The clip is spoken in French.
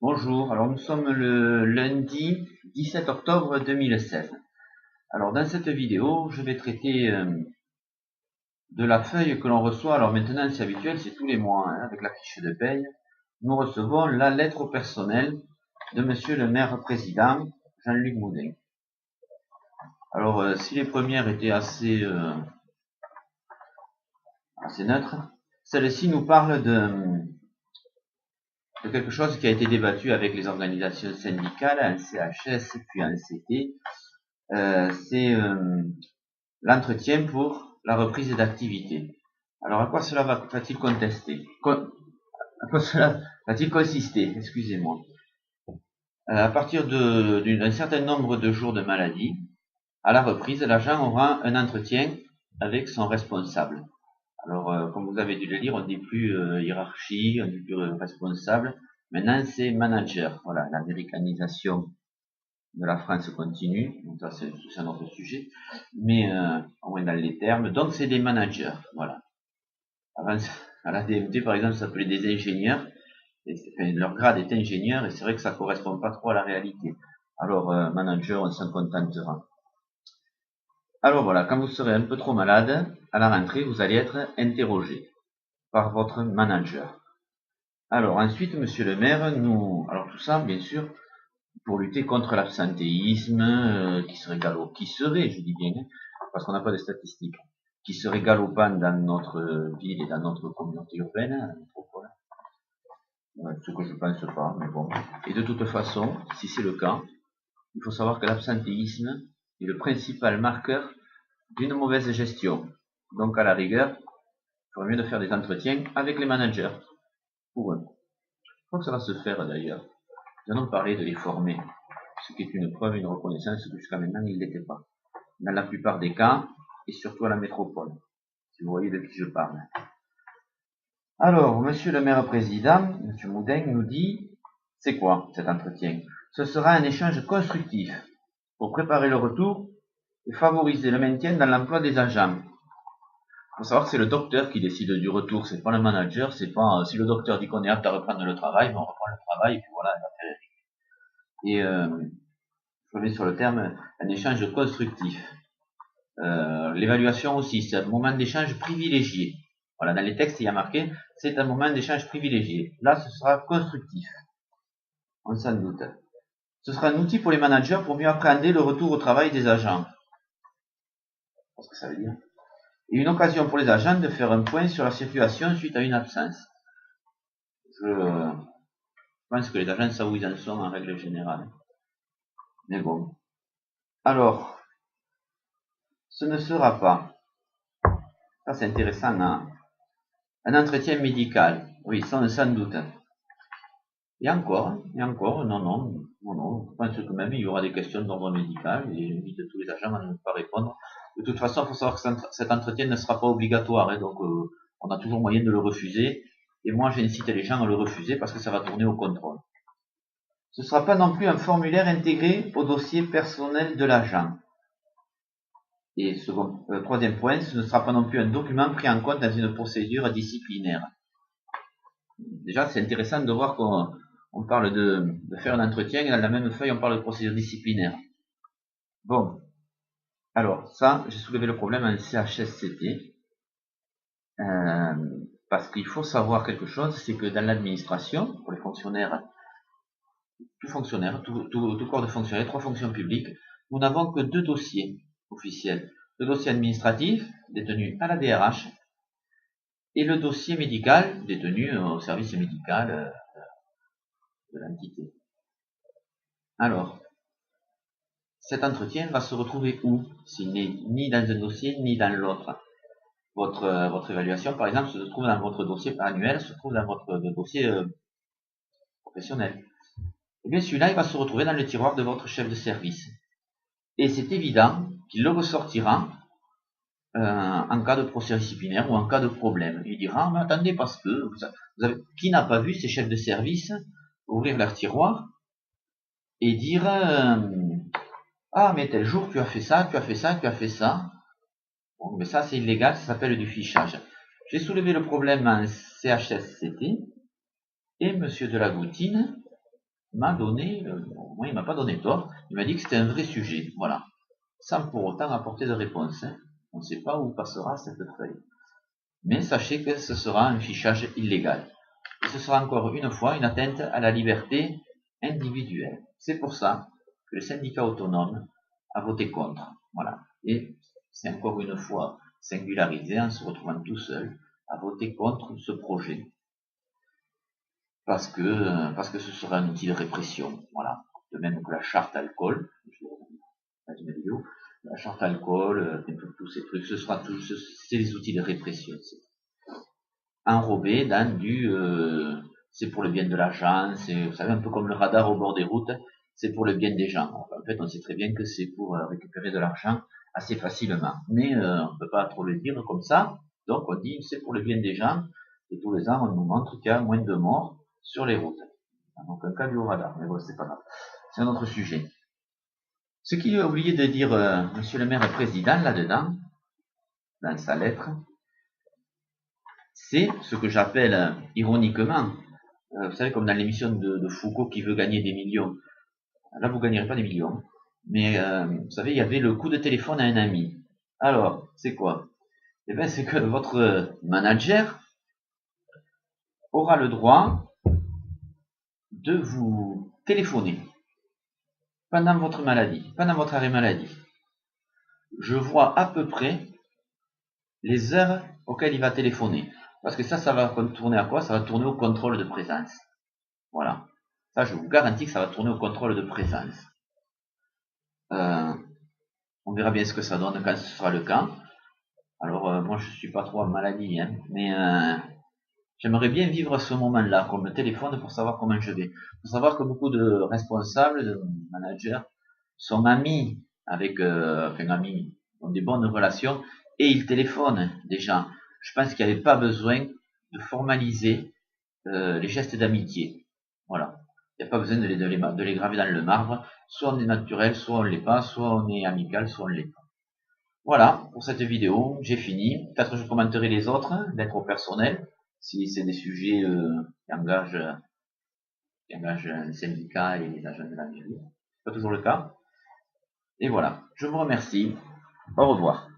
Bonjour, alors nous sommes le lundi 17 octobre 2016. Alors dans cette vidéo, je vais traiter de la feuille que l'on reçoit. Alors maintenant c'est habituel, c'est tous les mois, hein, avec la fiche de paye. Nous recevons la lettre au personnel de Monsieur le maire président, Jean-Luc Moudin. Alors si les premières étaient assez neutres, celle-ci nous parle de quelque chose qui a été débattu avec les organisations syndicales, un CHS puis un CT. C'est l'entretien pour la reprise d'activité. Alors à quoi cela va-t-il à quoi cela va-t-il consister? Excusez-moi. À partir d'un certain nombre de jours de maladie, à la reprise, l'agent aura un entretien avec son responsable. Alors, comme vous avez dû le lire, on ne dit plus hiérarchie, on ne dit plus responsable. Maintenant, c'est manager. Voilà, l'américanisation de la France continue. Donc ça, c'est un autre sujet. Mais, au moins dans les termes. Donc, c'est des managers. Voilà. Avant, à la DMT, par exemple, ça s'appelait des ingénieurs. Enfin, leur grade est ingénieur, et c'est vrai que ça correspond pas trop à la réalité. Alors, manager, on s'en contentera. Alors voilà, quand vous serez un peu trop malade, à la rentrée, vous allez être interrogé par votre manager. Alors ensuite, monsieur le maire, alors tout ça, bien sûr, pour lutter contre l'absentéisme, qui serait, je dis bien, parce qu'on n'a pas de statistiques, qui serait galopant dans notre ville et dans notre communauté urbaine, la métropole. Ce que je pense pas, mais bon. Et de toute façon, si c'est le cas, il faut savoir que l'absentéisme est le principal marqueur d'une mauvaise gestion. Donc à la rigueur, il faudrait mieux de faire des entretiens avec les managers, pour eux. Je crois que ça va se faire d'ailleurs. Nous allons parler de les former, ce qui est une preuve, une reconnaissance que jusqu'à maintenant il n'était pas. Dans la plupart des cas, et surtout à la métropole, si vous voyez de qui je parle. Alors, monsieur le maire président, monsieur Moudin, nous dit, c'est quoi cet entretien? Ce sera un échange constructif pour préparer le retour et favoriser le maintien dans l'emploi des agents. Il faut savoir que c'est le docteur qui décide du retour, c'est pas le manager, c'est pas, si le docteur dit qu'on est apte à reprendre le travail, on reprend le travail, et puis voilà, et je reviens sur le terme, un échange constructif. L'évaluation aussi, c'est un moment d'échange privilégié. Voilà, dans les textes, il y a marqué, c'est un moment d'échange privilégié. Là, ce sera constructif. On s'en doute. Ce sera un outil pour les managers pour mieux appréhender le retour au travail des agents. C'est ce que ça veut dire. Et une occasion pour les agents de faire un point sur la situation suite à une absence. Je pense que les agents savent où ils en sont en règle générale. Mais bon. Alors, ce ne sera pas, ça c'est intéressant, hein, un entretien médical. Oui, sans doute. Et encore, non. Je pense que même il y aura des questions d'ordre médical et j'invite tous les agents à ne pas répondre. De toute façon, il faut savoir que cet entretien ne sera pas obligatoire, hein, donc on a toujours moyen de le refuser. Et moi, j'incite les gens à le refuser parce que ça va tourner au contrôle. Ce ne sera pas non plus un formulaire intégré au dossier personnel de l'agent. Et troisième point, ce ne sera pas non plus un document pris en compte dans une procédure disciplinaire. Déjà, c'est intéressant de voir qu'on parle de faire un entretien et dans la même feuille, on parle de procédure disciplinaire. Bon. Alors, ça, j'ai soulevé le problème en CHSCT. Parce qu'il faut savoir quelque chose, c'est que dans l'administration, pour les fonctionnaires, tout corps de fonctionnaires, 3 fonctions publiques, nous n'avons que 2 dossiers officiels. Le dossier administratif, détenu à la DRH, et le dossier médical, détenu au service médical de l'entité. Alors, cet entretien va se retrouver où? S'il n'est ni dans un dossier, ni dans l'autre. Votre évaluation, par exemple, se trouve dans votre dossier annuel, se trouve dans votre dossier professionnel. Eh bien, celui-là, il va se retrouver dans le tiroir de votre chef de service. Et c'est évident qu'il le ressortira en cas de procès disciplinaire ou en cas de problème. Il dira, mais attendez, parce que qui n'a pas vu ces chefs de service ouvrir leur tiroir et dire, ah, mais tel jour, tu as fait ça. Bon, mais ça, c'est illégal, ça s'appelle du fichage. J'ai soulevé le problème en CHSCT et M. Delagoutine m'a donné, moi il m'a pas donné tort, il m'a dit que c'était un vrai sujet, voilà, sans pour autant apporter de réponse. Hein. On ne sait pas où passera cette feuille. Mais sachez que ce sera un fichage illégal. Et ce sera encore une fois une atteinte à la liberté individuelle. C'est pour ça que le syndicat autonome a voté contre. Voilà. Et c'est encore une fois singularisé en se retrouvant tout seul à voter contre ce projet. Parce que ce sera un outil de répression. Voilà. De même que la charte alcool, la charte alcool, tous ces trucs, ce sera c'est des outils de répression. Enrobé dans c'est pour le bien de l'argent, c'est, vous savez, un peu comme le radar au bord des routes, c'est pour le bien des gens. Enfin, en fait, on sait très bien que c'est pour récupérer de l'argent assez facilement. Mais on ne peut pas trop le dire comme ça. Donc on dit c'est pour le bien des gens. Et tous les ans, on nous montre qu'il y a moins de morts sur les routes. Donc un cas du radar. Mais bon, c'est pas grave. C'est un autre sujet. Ce qu'il a oublié de dire Monsieur le maire président là-dedans, dans sa lettre, c'est ce que j'appelle ironiquement, vous savez, comme dans l'émission de Foucault qui veut gagner des millions. Là, vous ne gagnerez pas des millions. Mais vous savez, il y avait le coup de téléphone à un ami. Alors, c'est quoi? Eh bien, c'est que votre manager aura le droit de vous téléphoner pendant votre maladie, pendant votre arrêt maladie. Je vois à peu près les heures auxquelles il va téléphoner. Parce que ça va tourner à quoi? Ça va tourner au contrôle de présence. Voilà. Ça, je vous garantis que ça va tourner au contrôle de présence. On verra bien ce que ça donne quand ce sera le cas. Alors, moi, je suis pas trop en maladie, hein, mais j'aimerais bien vivre ce moment-là, qu'on me téléphone pour savoir comment je vais. Il faut savoir que beaucoup de responsables, de managers, sont amis avec, amis, ont des bonnes relations, et ils téléphonent déjà. Je pense qu'il n'y avait pas besoin de formaliser les gestes d'amitié. Voilà. Il n'y a pas besoin de les graver dans le marbre. Soit on est naturel, soit on l'est pas, soit on est amical, soit on l'est pas. Voilà, pour cette vidéo, j'ai fini. Peut-être que je commenterai les autres, d'être au personnel, si c'est des sujets qui engagent un syndicat et les agents de la mairie. C'est pas toujours le cas. Et voilà, je vous remercie. Au revoir.